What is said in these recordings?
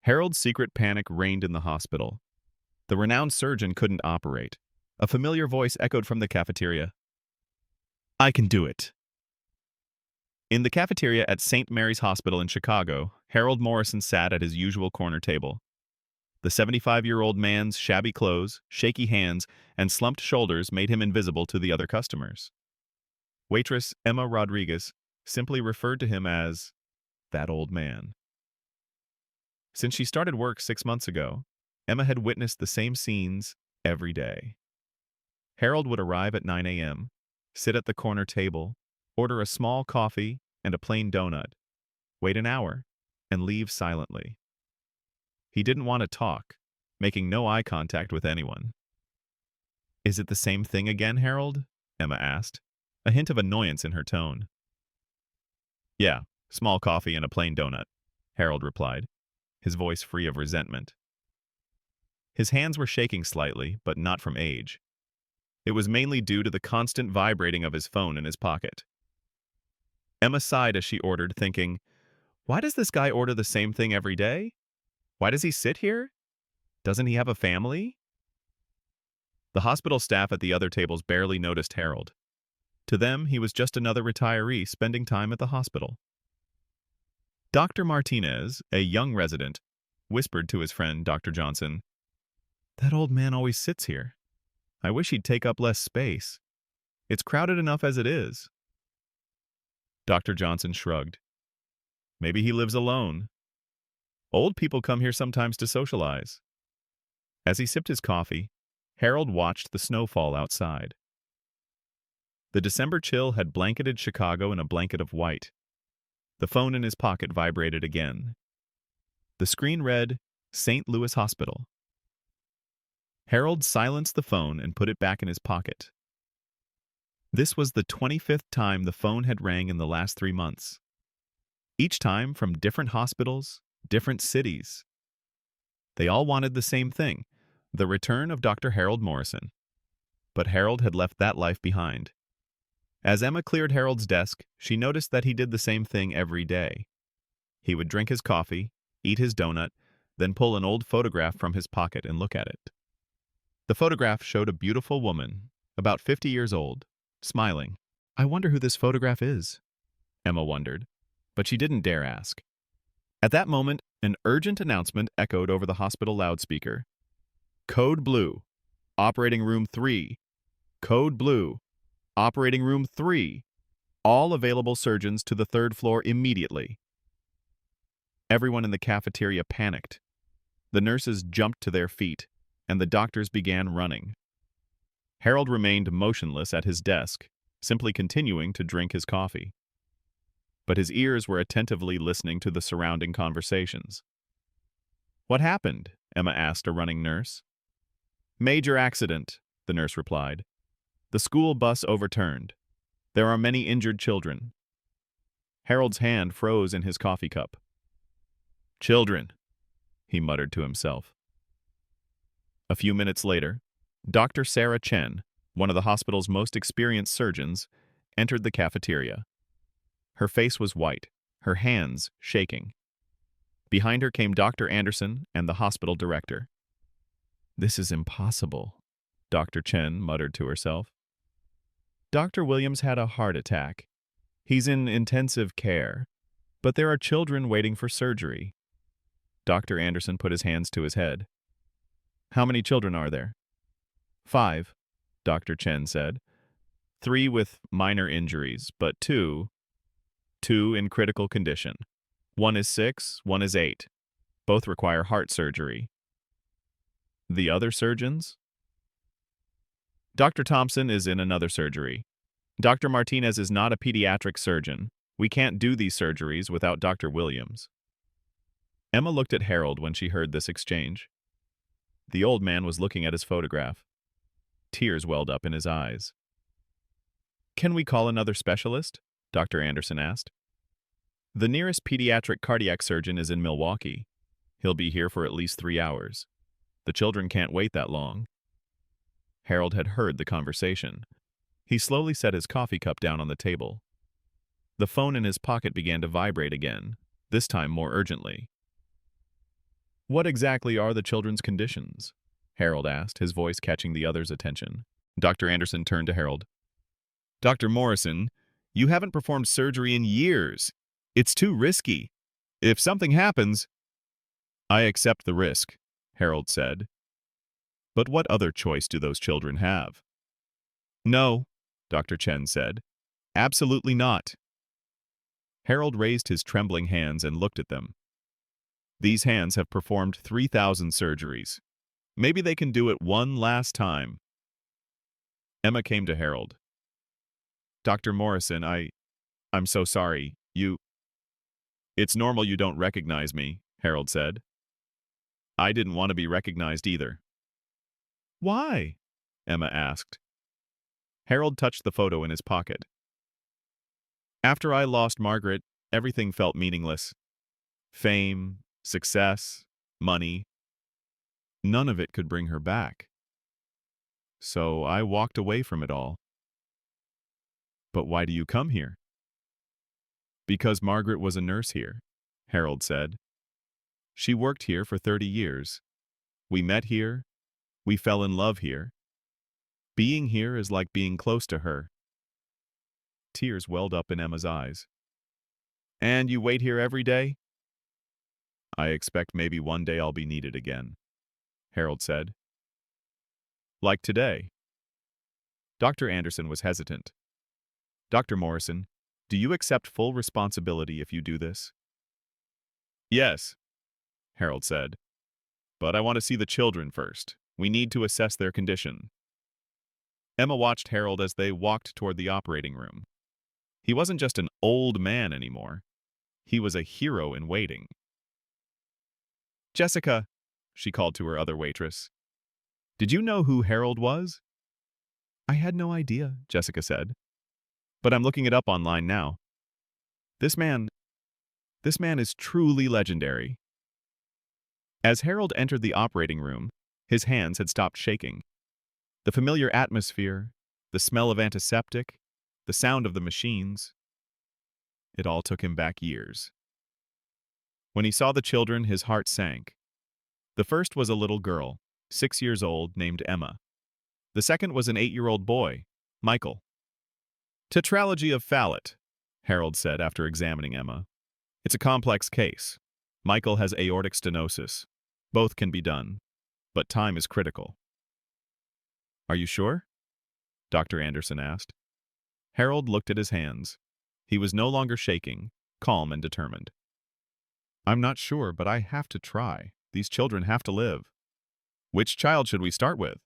Harold's secret panic reigned in the hospital. The renowned surgeon couldn't operate. A familiar voice echoed from the cafeteria. "I can do it." In the cafeteria at St. Mary's Hospital in Chicago, Harold Morrison sat at his usual corner table. The 75-year-old man's shabby clothes, shaky hands, and slumped shoulders made him invisible to the other customers. Waitress Emma Rodriguez simply referred to him as that old man. Since she started work 6 months ago, Emma had witnessed the same scenes every day. Harold would arrive at 9 a.m., sit at the corner table, order a small coffee and a plain donut, wait an hour, and leave silently. He didn't want to talk, making no eye contact with anyone. "Is it the same thing again, Harold?" Emma asked, a hint of annoyance in her tone. "Yeah, small coffee and a plain donut," Harold replied, his voice free of resentment. His hands were shaking slightly, but not from age. It was mainly due to the constant vibrating of his phone in his pocket. Emma sighed as she ordered, thinking, "Why does this guy order the same thing every day? Why does he sit here? Doesn't he have a family?" The hospital staff at the other tables barely noticed Harold. To them, he was just another retiree spending time at the hospital. Dr. Martinez, a young resident, whispered to his friend, Dr. Johnson, "That old man always sits here. I wish he'd take up less space. It's crowded enough as it is." Dr. Johnson shrugged. "Maybe he lives alone. Old people come here sometimes to socialize." As he sipped his coffee, Harold watched the snowfall outside. The December chill had blanketed Chicago in a blanket of white. The phone in his pocket vibrated again. The screen read, "St. Louis Hospital." Harold silenced the phone and put it back in his pocket. This was the 25th time the phone had rang in the last 3 months. Each time from different hospitals, different cities. They all wanted the same thing, the return of Dr. Harold Morrison. But Harold had left that life behind. As Emma cleared Harold's desk, she noticed that he did the same thing every day. He would drink his coffee, eat his donut, then pull an old photograph from his pocket and look at it. The photograph showed a beautiful woman, about 50 years old, smiling. "I wonder who this photograph is," Emma wondered, but she didn't dare ask. At that moment, an urgent announcement echoed over the hospital loudspeaker. "Code Blue, Operating Room 3. Code Blue, Operating Room 3. All available surgeons to the 3rd floor immediately." Everyone in the cafeteria panicked. The nurses jumped to their feet, and the doctors began running. Harold remained motionless at his desk, simply continuing to drink his coffee. But his ears were attentively listening to the surrounding conversations. "What happened?" Emma asked a running nurse. "Major accident," the nurse replied. "The school bus overturned. There are many injured children." Harold's hand froze in his coffee cup. "Children," he muttered to himself. A few minutes later, Dr. Sarah Chen, one of the hospital's most experienced surgeons, entered the cafeteria. Her face was white, her hands shaking. Behind her came Dr. Anderson and the hospital director. "This is impossible," Dr. Chen muttered to herself. "Dr. Williams had a heart attack. He's in intensive care, but there are children waiting for surgery." Dr. Anderson put his hands to his head. "How many children are there?" "5, Dr. Chen said. 3 with minor injuries, but two in critical condition. One is 6, one is 8. Both require heart surgery." "The other surgeons?" "Dr. Thompson is in another surgery. Dr. Martinez is not a pediatric surgeon. We can't do these surgeries without Dr. Williams." Emma looked at Harold when she heard this exchange. The old man was looking at his photograph. Tears welled up in his eyes. "Can we call another specialist?" Dr. Anderson asked. "The nearest pediatric cardiac surgeon is in Milwaukee. He'll be here for at least 3 hours. The children can't wait that long." Harold had heard the conversation. He slowly set his coffee cup down on the table. The phone in his pocket began to vibrate again, this time more urgently. What exactly are the children's conditions? Harold asked, his voice catching the other's attention. Dr. Anderson turned to Harold. Dr. Morrison, you haven't performed surgery in years. It's too risky. If something happens, I accept the risk, Harold said. But what other choice do those children have? No, Dr. Chen said. Absolutely not. Harold raised his trembling hands and looked at them. These hands have performed 3,000 surgeries. Maybe they can do it one last time. Emma came to Harold. Dr. Morrison, I'm so sorry. It's normal you don't recognize me, Harold said. I didn't want to be recognized either. Why? Emma asked. Harold touched the photo in his pocket. After I lost Margaret, everything felt meaningless. Fame, success, money. None of it could bring her back. So I walked away from it all. But why do you come here? Because Margaret was a nurse here, Harold said. She worked here for 30 years. We met here. We fell in love here. Being here is like being close to her. Tears welled up in Emma's eyes. And you wait here every day? I expect maybe one day I'll be needed again, Harold said. Like today. Dr. Anderson was hesitant. Dr. Morrison, do you accept full responsibility if you do this? Yes, Harold said. But I want to see the children first. We need to assess their condition. Emma watched Harold as they walked toward the operating room. He wasn't just an old man anymore. He was a hero in waiting. Jessica, she called to her other waitress. Did you know who Harold was? I had no idea, Jessica said. But I'm looking it up online now. This man is truly legendary. As Harold entered the operating room, his hands had stopped shaking. The familiar atmosphere, the smell of antiseptic, the sound of the machines, it all took him back years. When he saw the children, his heart sank. The first was a little girl, 6 years old, named Emma. The second was an 8-year-old boy, Michael. Tetralogy of Fallot, Harold said after examining Emma. It's a complex case. Michael has aortic stenosis. Both can be done, but time is critical. Are you sure? Dr. Anderson asked. Harold looked at his hands. He was no longer shaking, calm and determined. I'm not sure, but I have to try. These children have to live. Which child should we start with?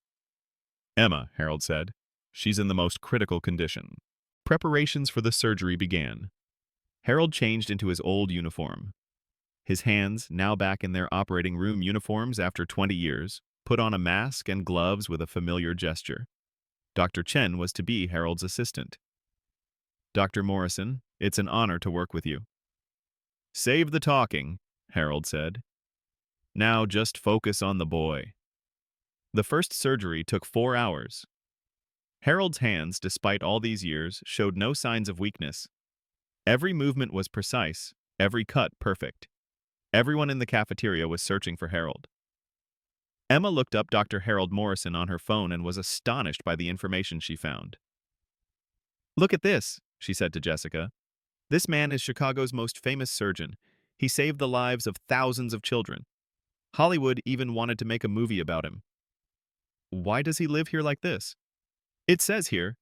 Emma, Harold said. She's in the most critical condition. Preparations for the surgery began. Harold changed into his old uniform. His hands, now back in their operating room uniforms after 20 years, put on a mask and gloves with a familiar gesture. Dr. Chen was to be Harold's assistant. Dr. Morrison, it's an honor to work with you. Save the talking, Harold said. Now just focus on the boy. The first surgery took 4 hours. Harold's hands, despite all these years, showed no signs of weakness. Every movement was precise, every cut perfect. Everyone in the cafeteria was searching for Harold. Emma looked up Dr. Harold Morrison on her phone and was astonished by the information she found. Look at this, she said to Jessica. This man is Chicago's most famous surgeon. He saved the lives of thousands of children. Hollywood even wanted to make a movie about him. Why does he live here like this? It says here.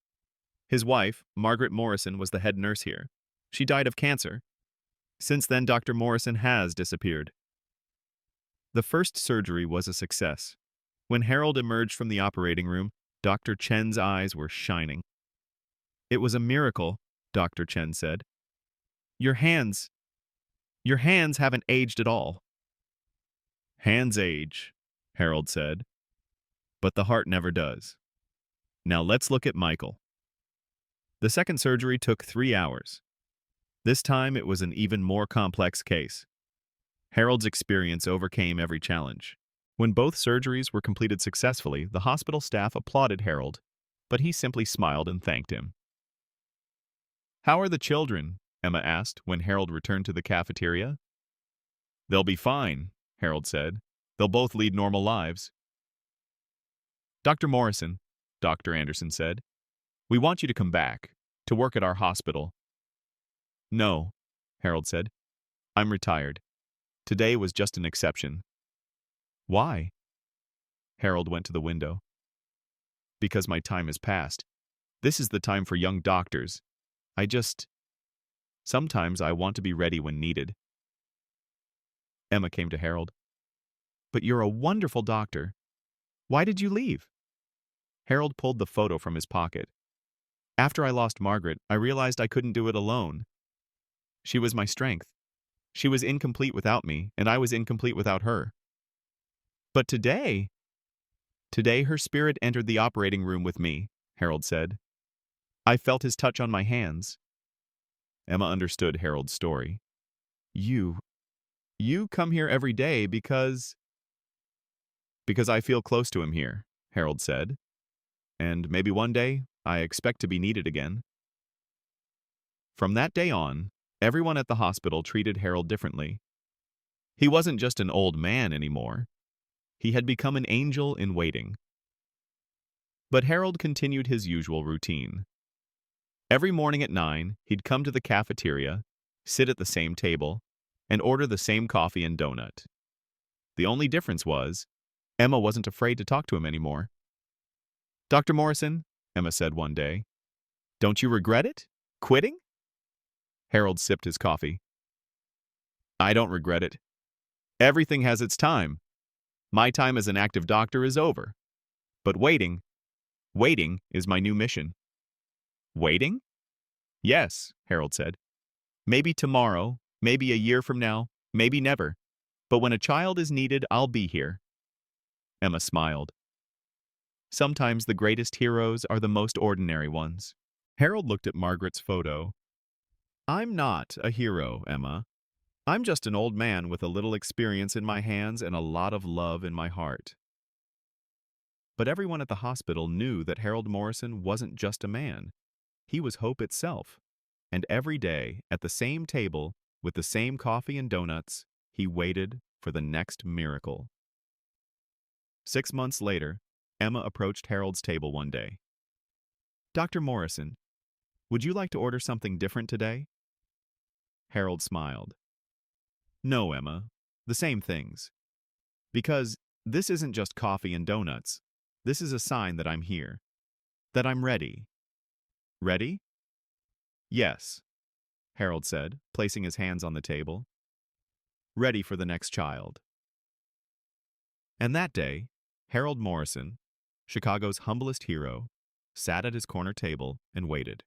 His wife, Margaret Morrison, was the head nurse here. She died of cancer. Since then, Dr. Morrison has disappeared. The first surgery was a success. When Harold emerged from the operating room, Dr. Chen's eyes were shining. It was a miracle, Dr. Chen said. Your hands haven't aged at all. Hands age, Harold said, but the heart never does. Now let's look at Michael. The second surgery took 3 hours. This time it was an even more complex case. Harold's experience overcame every challenge. When both surgeries were completed successfully, the hospital staff applauded Harold, but he simply smiled and thanked him. How are the children? Emma asked when Harold returned to the cafeteria. They'll be fine, Harold said. They'll both lead normal lives. Dr. Morrison, Dr. Anderson said, we want you to come back, to work at our hospital. No, Harold said. I'm retired. Today was just an exception. Why? Harold went to the window. Because my time is past. This is the time for young doctors. Sometimes I want to be ready when needed. Emma came to Harold. But you're a wonderful doctor. Why did you leave? Harold pulled the photo from his pocket. After I lost Margaret, I realized I couldn't do it alone. She was my strength. She was incomplete without me, and I was incomplete without her. But today her spirit entered the operating room with me, Harold said. I felt his touch on my hands. Emma understood Harold's story. You come here every day because I feel close to him here, Harold said. And maybe one day, I expect to be needed again. From that day on, everyone at the hospital treated Harold differently. He wasn't just an old man anymore. He had become an angel in waiting. But Harold continued his usual routine. Every morning at 9, he'd come to the cafeteria, sit at the same table, and order the same coffee and donut. The only difference was, Emma wasn't afraid to talk to him anymore. Dr. Morrison, Emma said one day, don't you regret it? Quitting? Harold sipped his coffee. I don't regret it. Everything has its time. My time as an active doctor is over. But waiting is my new mission. Waiting? Yes, Harold said. Maybe tomorrow, maybe a year from now, maybe never. But when a child is needed, I'll be here. Emma smiled. Sometimes the greatest heroes are the most ordinary ones. Harold looked at Margaret's photo. I'm not a hero, Emma. I'm just an old man with a little experience in my hands and a lot of love in my heart. But everyone at the hospital knew that Harold Morrison wasn't just a man. He was hope itself. And every day, at the same table, with the same coffee and donuts, he waited for the next miracle. 6 months later, Emma approached Harold's table one day. Dr. Morrison, would you like to order something different today? Harold smiled. No, Emma, the same things. Because this isn't just coffee and donuts. This is a sign that I'm here. That I'm ready. Ready? Yes, Harold said, placing his hands on the table. Ready for the next child. And that day, Harold Morrison, Chicago's humblest hero, sat at his corner table and waited.